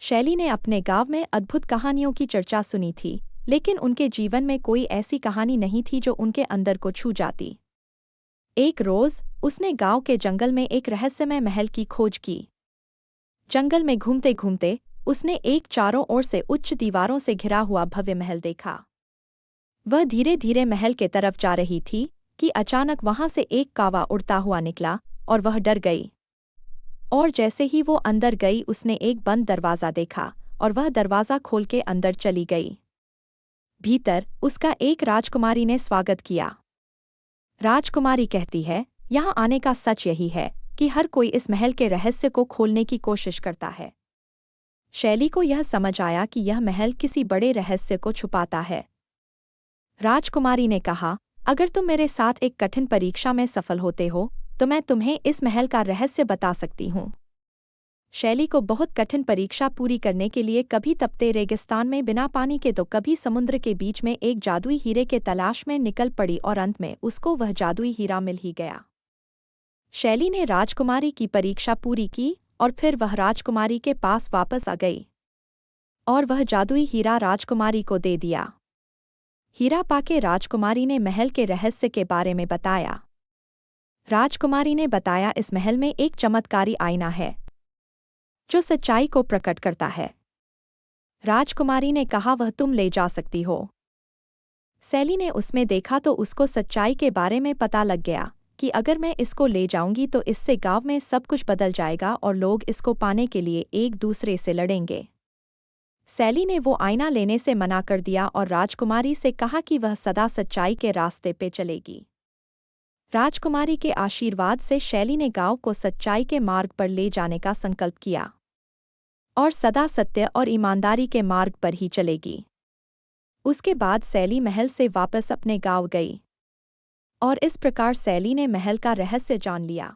शैली ने अपने गांव में अद्भुत कहानियों की चर्चा सुनी थी, लेकिन उनके जीवन में कोई ऐसी कहानी नहीं थी जो उनके अंदर को छू जाती। एक रोज उसने गांव के जंगल में एक रहस्यमय महल की खोज की। जंगल में घूमते घूमते उसने एक चारों ओर से उच्च दीवारों से घिरा हुआ भव्य महल देखा। वह धीरे धीरे महल के तरफ जा रही थी कि अचानक वहां से एक कौवा उड़ता हुआ निकला और वह डर गई। और जैसे ही वो अंदर गई उसने एक बंद दरवाजा देखा और वह दरवाजा खोल के अंदर चली गई। भीतर उसका एक राजकुमारी ने स्वागत किया। राजकुमारी कहती है, यहाँ आने का सच यही है कि हर कोई इस महल के रहस्य को खोलने की कोशिश करता है। शैली को यह समझ आया कि यह महल किसी बड़े रहस्य को छुपाता है। राजकुमारी ने कहा, अगर तुम मेरे साथ एक कठिन परीक्षा में सफल होते हो तो मैं तुम्हें इस महल का रहस्य बता सकती हूँ। शैली को बहुत कठिन परीक्षा पूरी करने के लिए कभी तपते रेगिस्तान में बिना पानी के तो कभी समुद्र के बीच में एक जादुई हीरे के तलाश में निकल पड़ी और अंत में उसको वह जादुई हीरा मिल ही गया। शैली ने राजकुमारी की परीक्षा पूरी की और फिर वह राजकुमारी के पास वापस आ गई और वह जादुई हीरा राजकुमारी को दे दिया। हीरा पाके राजकुमारी ने महल के रहस्य के बारे में बताया। राजकुमारी ने बताया, इस महल में एक चमत्कारी आईना है जो सच्चाई को प्रकट करता है। राजकुमारी ने कहा, वह तुम ले जा सकती हो। शैली ने उसमें देखा तो उसको सच्चाई के बारे में पता लग गया कि अगर मैं इसको ले जाऊंगी तो इससे गांव में सब कुछ बदल जाएगा और लोग इसको पाने के लिए एक दूसरे से लड़ेंगे। शैली ने वो आईना लेने से मना कर दिया और राजकुमारी से कहा कि वह सदा सच्चाई के रास्ते पे चलेगी। राजकुमारी के आशीर्वाद से शैली ने गांव को सच्चाई के मार्ग पर ले जाने का संकल्प किया और सदा सत्य और ईमानदारी के मार्ग पर ही चलेगी। उसके बाद शैली महल से वापस अपने गांव गई और इस प्रकार शैली ने महल का रहस्य जान लिया।